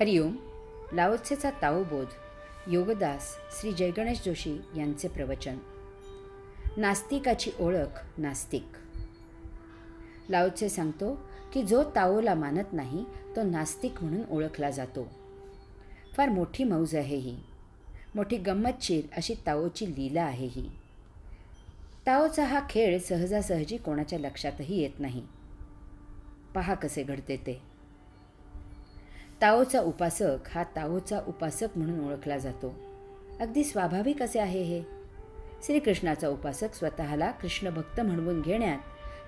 हरिओम. लाओत्सेचा ताओबोध. योगदास श्री जयगणेश जोशी यांचे प्रवचन. नास्तिकाची ओळख नास्तिक. लाओत्से सांगतो की जो ताओला मानत नाही तो नास्तिक म्हणून ओळखला जातो. फार मोठी मौज आहे ही. मोठी गंमतशीर अशी ताओची लीला आहे ही. ताओचा हा खेळ सहजासहजी कोणाच्या लक्षातही येत नाही. पहा कसे घडते ते. ताओचा उपासक हा ताओचा उपासक म्हणून ओळखला जातो. अगदी स्वाभाविक असे आहे हे. श्रीकृष्णाचा उपासक स्वतःला कृष्णभक्त म्हणवून घेण्यात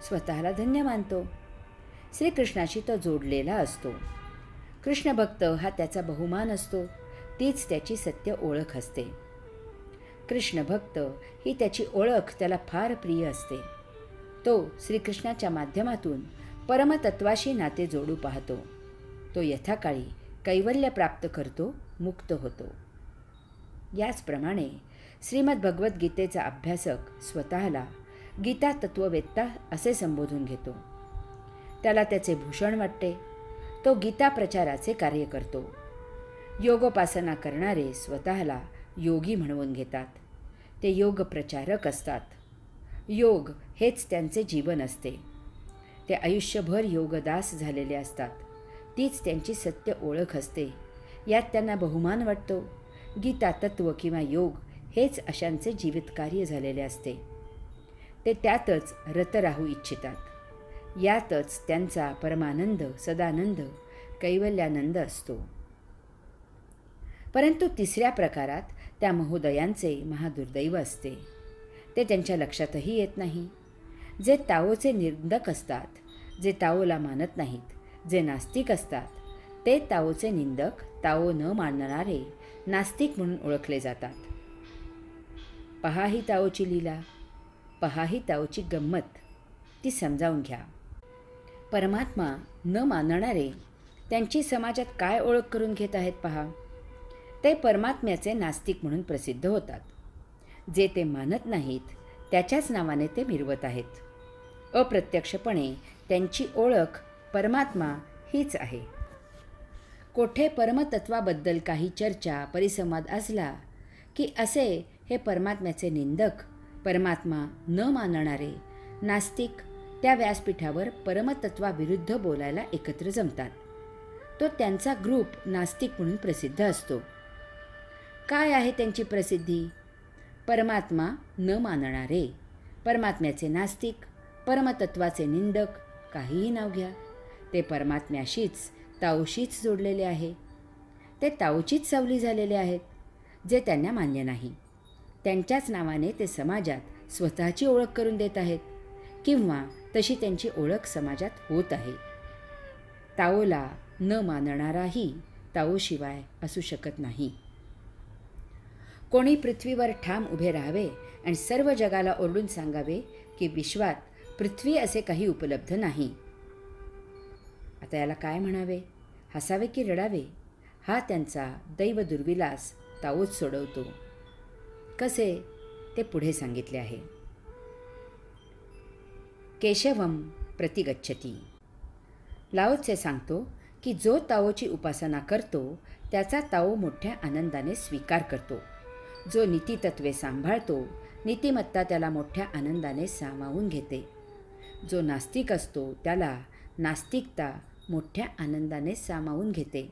स्वतःला धन्य मानतो. श्रीकृष्णाशी तो जोडलेला असतो. कृष्णभक्त हा त्याचा बहुमान असतो. तीच त्याची सत्य ओळख असते. कृष्णभक्त ही त्याची ओळख त्याला फार प्रिय असते. तो श्रीकृष्णाच्या माध्यमातून परमतत्वाशी नाते जोडू पाहतो. तो यथाकाळी कैवल्य प्राप्त करतो, मुक्त होतो. याचप्रमाणे श्रीमद भगवद्गीतेचा अभ्यासक स्वतःला गीता तत्ववेत्ता असे संबोधून घेतो. त्याला त्याचे भूषण वाटते. तो गीता प्रचाराचे कार्य करतो. योगोपासना करणारे स्वतःला योगी म्हणवून घेतात. ते योग प्रचारक असतात. योग हेच त्यांचे जीवन असते. ते आयुष्यभर योगदास झालेले असतात. तीच त्यांची सत्य ओळख असते. यात त्यांना बहुमान वाटतो. गीता तत्व किंवा योग हेच अशांचे जीवितकार्य झालेले असते. ते त्यातच रत राहू इच्छितात. यातच त्यांचा परमानंद, सदानंद, कैवल्यानंद असतो. परंतु तिसऱ्या प्रकारात त्या महोदयांचे महादुर्दैव असते. ते त्यांच्या लक्षातही येत नाही. जे ताओचे निंदक असतात, जे ताओला मानत नाहीत, जे नास्तिक असतात, ते ताओचे निंदक, ताओ न मानणारे नास्तिक म्हणून ओळखले जातात. पहा ही ताओची लीला. पहा ही ताओची गंमत. ती समजावून घ्या. परमात्मा न मानणारे त्यांची समाजात काय ओळख करून घेत आहेत पहा. ते परमात्म्याचे नास्तिक म्हणून प्रसिद्ध होतात. जे ते मानत नाहीत त्याच्याच नावाने ते मिरवत आहेत. अप्रत्यक्षपणे त्यांची ओळख परमात्मा हीच आहे. कोठे परमतत्वाबद्दल काही चर्चा, परिसंवाद असला की असे हे परमात्म्याचे निंदक, परमात्मा न मानणारे नास्तिक त्या व्यासपीठावर परमतत्वाविरुद्ध बोलायला एकत्र जमतात. तो त्यांचा ग्रुप नास्तिक म्हणून प्रसिद्ध असतो. काय आहे त्यांची प्रसिद्धी? परमात्मा न मानणारे, परमात्म्याचे नास्तिक, परमतत्वाचे निंदक, काहीही नाव घ्या. ते परमात्म्याशीच, ताओशीच जोडलेले आहे. ते ताओचीच सावली झालेले आहेत, जे त्यांना मान्य नाही. त्यांच्याच नावाने ते समाजात स्वतःची ओळख करून देत आहेत किंवा तशी त्यांची ओळख समाजात होत आहे. ताओला न मानणाराही ताओशिवाय असू शकत नाही. कोणी पृथ्वीवर ठाम उभे राहावे आणि सर्व जगाला ओरडून सांगावे की विश्वात पृथ्वी असे काही उपलब्ध नाही. आता याला काय म्हणावे? हसावे की रडावे? हा त्यांचा दैव दुर्विलास ताओच सोडवतो. कसे ते पुढे सांगितले आहे. केशवम प्रतिगच्छती. लाओत्से सांगतो की जो ताओची उपासना करतो त्याचा ताओ मोठ्या आनंदाने स्वीकार करतो. जो नीतितत्वे सांभाळतो, नीतिमत्ता त्याला मोठ्या आनंदाने सामावून घेते. जो नास्तिक असतो त्याला नास्तिकता मोठ्या आनंदाने सामावून घेते.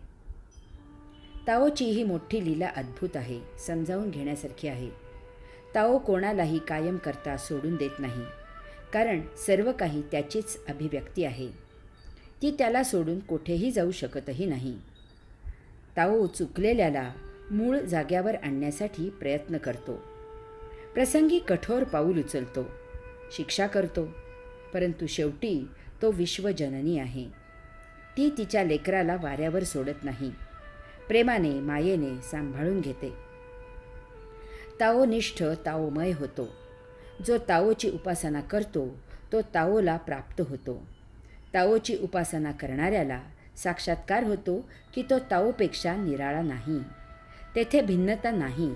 ताओची ही मोठी लीला अद्भुत आहे. समजावून घेण्यासारखी आहे. ताओ कोणालाही कायम करता सोडून देत नाही. कारण सर्व काही त्याचीच अभिव्यक्ती आहे. ती त्याला सोडून कोठेही जाऊ शकतही नाही. ताओ चुकलेल्याला मूळ जाग्यावर आणण्यासाठी प्रयत्न करतो. प्रसंगी कठोर पाऊल उचलतो, शिक्षा करतो. परंतु शेवटी तो विश्वजननी आहे. ती तिच्या लेकराला वाऱ्यावर सोडत नाही. प्रेमाने, मायेने सांभाळून घेते. ताओनिष्ठ ताओमय होतो. जो ताओची उपासना करतो तो ताओला प्राप्त होतो. ताओची उपासना करणाऱ्याला साक्षात्कार होतो की तो ताओपेक्षा निराळा नाही. तेथे भिन्नता नाही.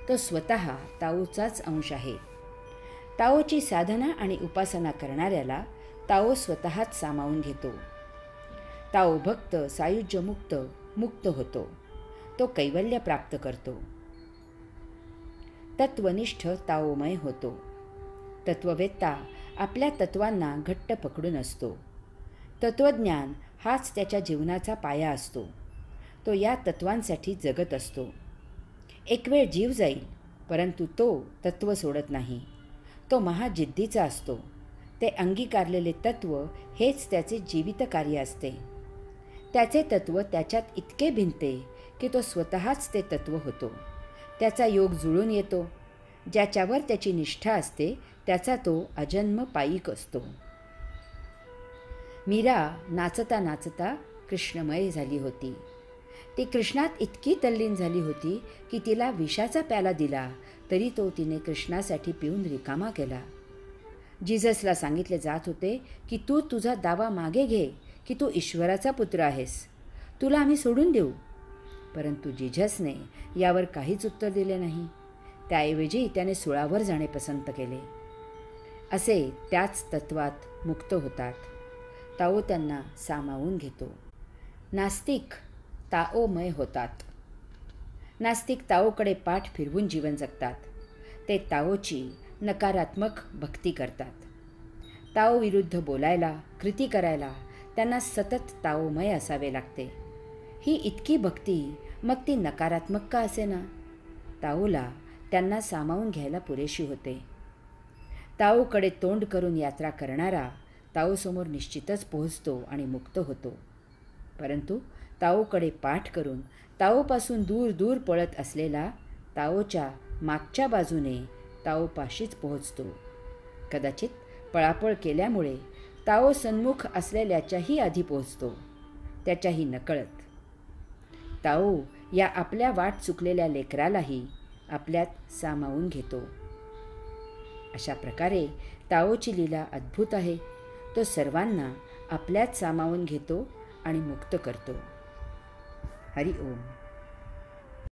तो स्वतः ताओचाच अंश आहे. ताओची साधना आणि उपासना करणाऱ्याला ताओ स्वतःच सामावून घेतो. ताओ भक्त, सायुज्यमुक्त, मुक्त होतो, तो कैवल्य प्राप्त करतो. तत्वनिष्ठ ताओमय होतो. तत्ववेत्ता आपल्या तत्वांना घट्ट पकडून असतो. तत्वज्ञान हाच त्याच्या जीवनाचा पाया असतो. तो या तत्वांसाठी जगत असतो. एक वेळ जीव जाईल, परंतु तो तत्व सोडत नाही. तो महाजिद्दीचा असतो. ते अंगीकारलेले तत्व हेच त्याचे जीवित कार्य असते. त्याचे तत्व त्याच्यात इतके भिनते की तो स्वतःच ते तत्व होतो. त्याचा योग जुळून येतो. ज्याच्यावर त्याची निष्ठा असते त्याचा तो अजन्म पायिक असतो. मीरा नाचता नाचता कृष्णमय झाली होती. ती कृष्णात इतकी तल्लीन झाली होती की तिला विषाचा प्याला दिला तरी तो तिने कृष्णासाठी पिऊन रिकामा केला. जिझसला सांगितले जात होते की तू तुझा दावा मागे घे की तू ईश्वराचा पुत्र आहेस. तुला आम्ही सोडून देऊ. परंतु जिझसने यावर काहीच उत्तर दिले नाही. त्याऐवजी त्याने सुळावर जाणे पसंत केले. असे त्याच तत्वात मुक्त होतात. ताओ त्यांना सामावून घेतो. नास्तिक ताओमय होतात. नास्तिक ताओकडे पाठ फिरवून जीवन जगतात. ते ताओची नकारात्मक भक्ती करतात. ताओ विरुद्ध बोलायला, कृती करायला त्यांना सतत ताओमय असावे लागते. ही इतकी भक्ती मग ती नकारात्मक का असेना, ताओला त्यांना सामावून घ्यायला पुरेशी होते. ताओकडे तोंड करून यात्रा करणारा ताओसमोर निश्चितच पोहोचतो आणि मुक्त होतो. परंतु ताओकडे पाठ करून ताओपासून दूर दूर पळत असलेला ताओच्या मागच्या बाजूने ताओपाशीच पोहोचतो. कदाचित पळापळ केल्यामुळे ताओ सन्मुख असलेल्याच्याही आधी पोहोचतो, त्याच्याही नकळत. ताओ या आपल्या वाट चुकलेल्या लेकरालाही आपल्यात सामावून घेतो. अशा प्रकारे ताओची लीला अद्भुत आहे. तो सर्वांना आपल्यात सामावून घेतो आणि मुक्त करतो. हरि ओम.